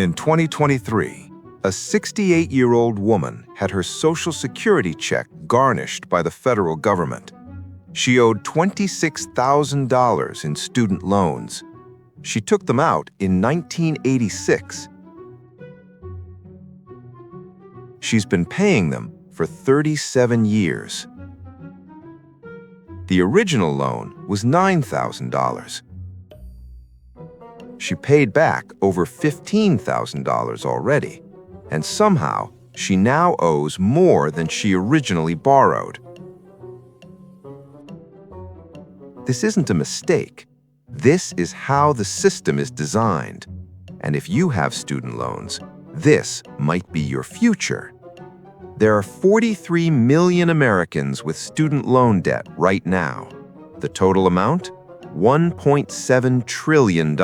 In 2023, a 68-year-old woman had her Social Security check garnished by the federal government. She owed $26,000 in student loans. She took them out in 1986. She's been paying them for 37 years. The original loan was $9,000. She paid back over $15,000 already, and somehow she now owes more than she originally borrowed. This isn't a mistake. This is how the system is designed. And if you have student loans, this might be your future. There are 43 million Americans with student loan debt right now. The total amount? $1.7 trillion.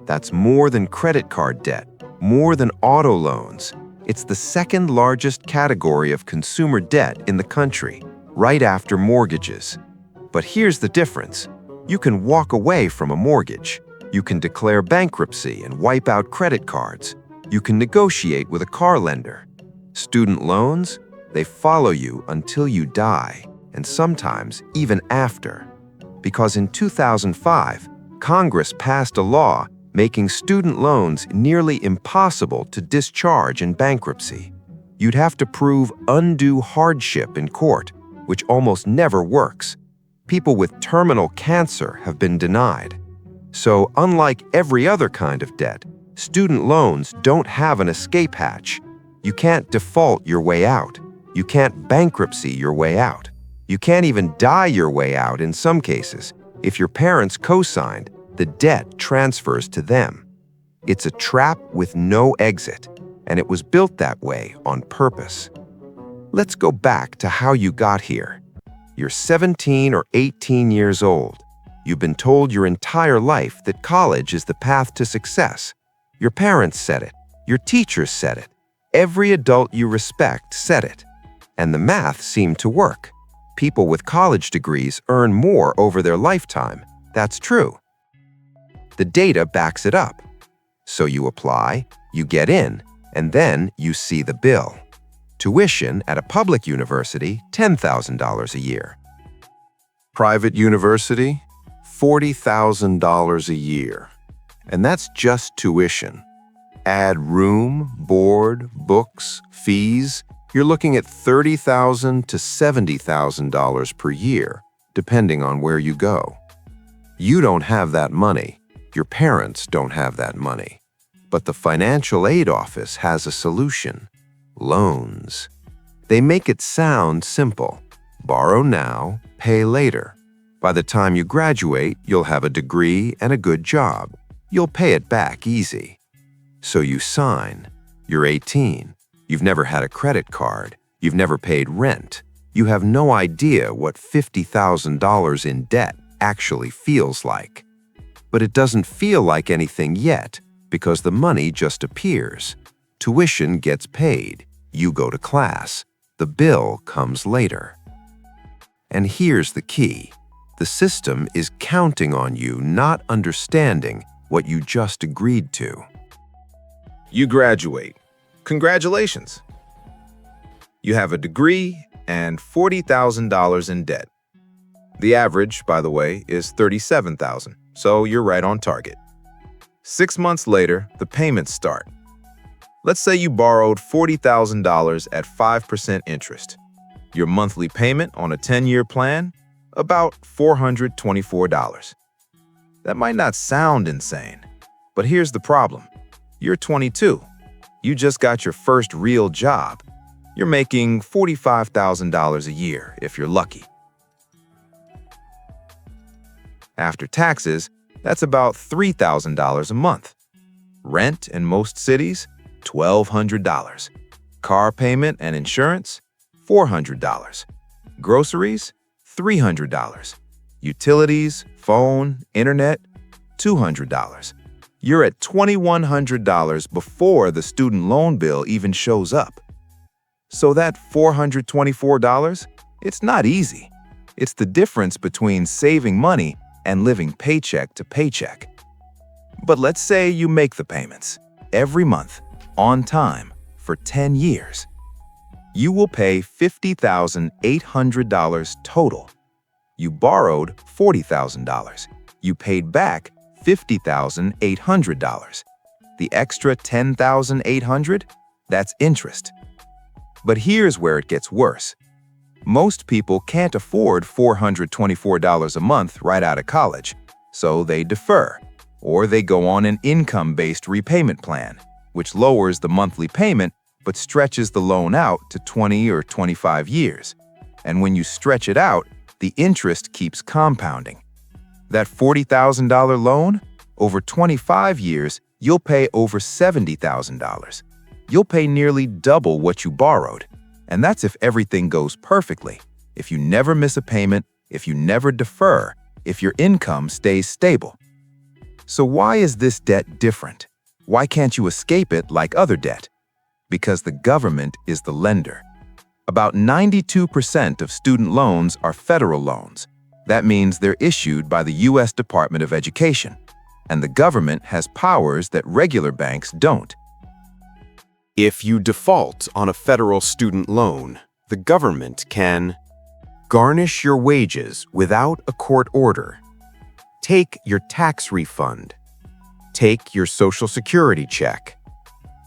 That's more than credit card debt, more than auto loans. It's the second largest category of consumer debt in the country, right after mortgages. But here's the difference. You can walk away from a mortgage. You can declare bankruptcy and wipe out credit cards. You can negotiate with a car lender. Student loans, they follow you until you die, and sometimes even after. Because in 2005, Congress passed a law making student loans nearly impossible to discharge in bankruptcy. You'd have to prove undue hardship in court, which almost never works. People with terminal cancer have been denied. So, unlike every other kind of debt, student loans don't have an escape hatch. You can't default your way out. You can't bankruptcy your way out. You can't even die your way out in some cases. If your parents co-signed, the debt transfers to them. It's a trap with no exit, and it was built that way on purpose. Let's go back to how you got here. You're 17 or 18 years old. You've been told your entire life that college is the path to success. Your parents said it. Your teachers said it. Every adult you respect said it. And the math seemed to work. People with college degrees earn more over their lifetime. That's true. The data backs it up. So you apply, you get in, and then you see the bill. Tuition at a public university, $10,000 a year. Private university, $40,000 a year. And that's just tuition. Add room, board, books, fees, you're looking at $30,000 to $70,000 per year, depending on where you go. You don't have that money. Your parents don't have that money. But the financial aid office has a solution. Loans. They make it sound simple. Borrow now, pay later. By the time you graduate, you'll have a degree and a good job. You'll pay it back easy. So you sign. You're 18. You've never had a credit card. You've never paid rent. You have no idea what $50,000 in debt actually feels like. But it doesn't feel like anything yet because the money just appears. Tuition gets paid. You go to class. The bill comes later. And here's the key. The system is counting on you not understanding what you just agreed to. You graduate. Congratulations. You have a degree and $40,000 in debt. The average, by the way, is $37,000, so you're right on target. 6 months later, the payments start. Let's say you borrowed $40,000 at 5% interest. Your monthly payment on a 10-year plan? About $424. That might not sound insane, but here's the problem. You're 22. You just got your first real job. You're making $45,000 a year if you're lucky. After taxes, that's about $3,000 a month. Rent in most cities, $1,200. Car payment and insurance, $400. Groceries, $300. Utilities, phone, internet, $200. You're at $2,100 before the student loan bill even shows up. So that $424, it's not easy. It's the difference between saving money and living paycheck to paycheck. But let's say you make the payments. every month, on time, for 10 years. You will pay $50,800 total. You borrowed $40,000. You paid back $50,800. The extra $10,800, that's interest. But here's where it gets worse. Most people can't afford $424 a month right out of college, so they defer, or they go on an income-based repayment plan, which lowers the monthly payment but stretches the loan out to 20 or 25 years. And when you stretch it out, the interest keeps compounding. That $40,000 loan, over 25 years, you'll pay over $70,000. You'll pay nearly double what you borrowed. And that's if everything goes perfectly, if you never miss a payment, if you never defer, if your income stays stable. So why is this debt different? Why can't you escape it like other debt? Because the government is the lender. About 92% of student loans are federal loans. That means they're issued by the U.S. Department of Education, and the government has powers that regular banks don't. If you default on a federal student loan, the government can garnish your wages without a court order, take your tax refund, take your Social Security check,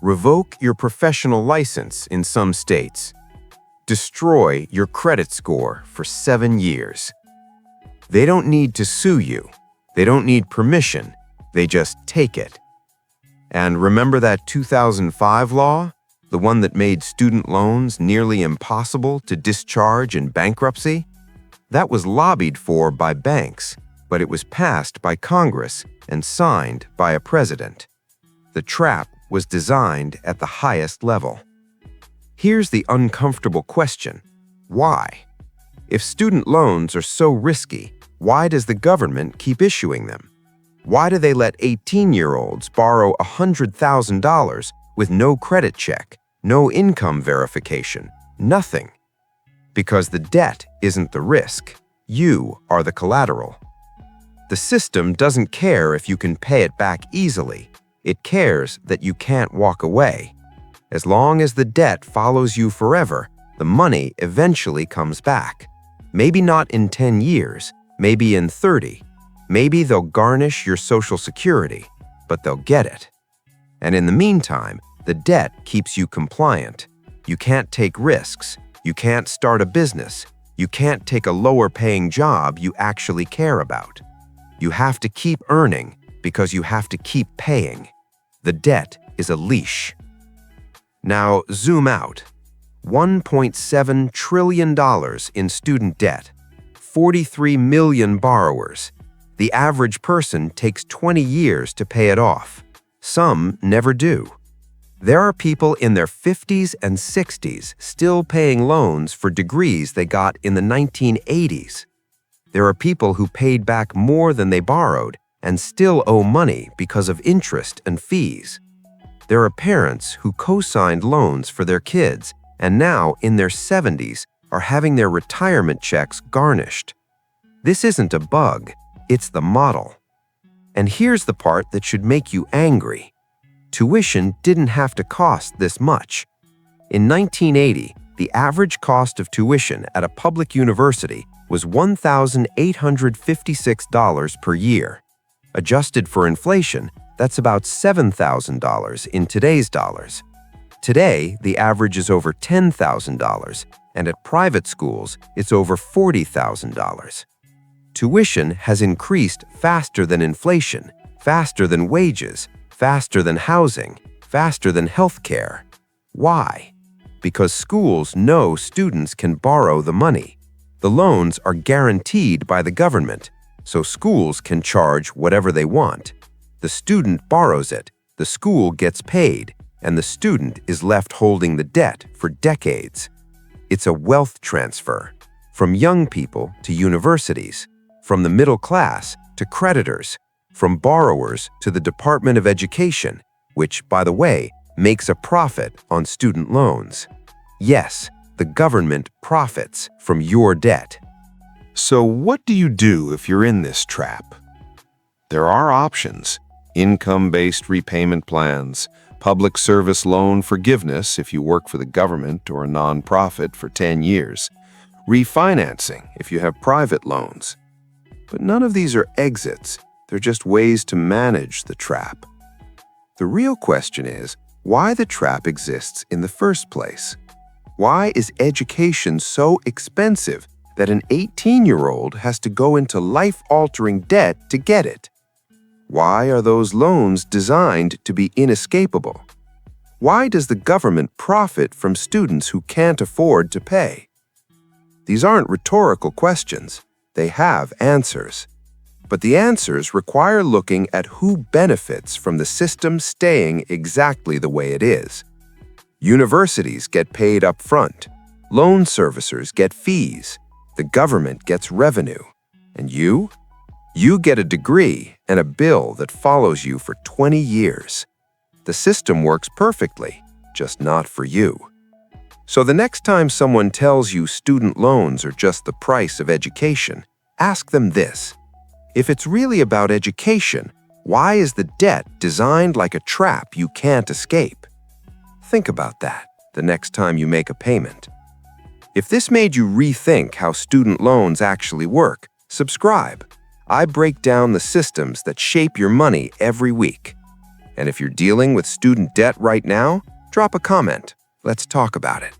revoke your professional license in some states, destroy your credit score for 7 years. They don't need to sue you. They don't need permission. They just take it. And remember that 2005 law? The one that made student loans nearly impossible to discharge in bankruptcy? That was lobbied for by banks, but it was passed by Congress and signed by a president. The trap was designed at the highest level. Here's the uncomfortable question: why? If student loans are so risky, why does the government keep issuing them? Why do they let 18-year-olds borrow $100,000 with no credit check, no income verification, nothing? Because the debt isn't the risk. You are the collateral. The system doesn't care if you can pay it back easily. It cares that you can't walk away. As long as the debt follows you forever, the money eventually comes back. Maybe not in 10 years, maybe in 30. Maybe they'll garnish your Social Security, but they'll get it. And in the meantime, the debt keeps you compliant. You can't take risks. You can't start a business. You can't take a lower-paying job you actually care about. You have to keep earning because you have to keep paying. The debt is a leash. Now, zoom out. $1.7 trillion in student debt. 43 million borrowers. The average person takes 20 years to pay it off. Some never do. There are people in their 50s and 60s still paying loans for degrees they got in the 1980s. There are people who paid back more than they borrowed and still owe money because of interest and fees. There are parents who co-signed loans for their kids and now, in their 70s, are having their retirement checks garnished. This isn't a bug, it's the model. And here's the part that should make you angry. Tuition didn't have to cost this much. In 1980, the average cost of tuition at a public university was $1,856 per year. Adjusted for inflation, that's about $7,000 in today's dollars. Today, the average is over $10,000, and at private schools, it's over $40,000. Tuition has increased faster than inflation, faster than wages, faster than housing, faster than healthcare. Why? Because schools know students can borrow the money. The loans are guaranteed by the government, so schools can charge whatever they want. The student borrows it, the school gets paid, and the student is left holding the debt for decades. It's a wealth transfer, from young people to universities, from the middle class to creditors, from borrowers to the Department of Education, which, by the way, makes a profit on student loans. Yes, the government profits from your debt. So what do you do if you're in this trap? There are options: income-based repayment plans, public service loan forgiveness if you work for the government or a nonprofit for 10 years, refinancing if you have private loans. But none of these are exits. They're just ways to manage the trap. The real question is why the trap exists in the first place. Why is education so expensive that an 18-year-old has to go into life-altering debt to get it? Why are those loans designed to be inescapable? Why does the government profit from students who can't afford to pay? These aren't rhetorical questions. They have answers. But the answers require looking at who benefits from the system staying exactly the way it is. Universities get paid up front. Loan servicers get fees. The government gets revenue. And you? You get a degree and a bill that follows you for 20 years. The system works perfectly, just not for you. So the next time someone tells you student loans are just the price of education, ask them this. If it's really about education, why is the debt designed like a trap you can't escape? Think about that the next time you make a payment. If this made you rethink how student loans actually work, subscribe. I break down the systems that shape your money every week. And if you're dealing with student debt right now, drop a comment. Let's talk about it.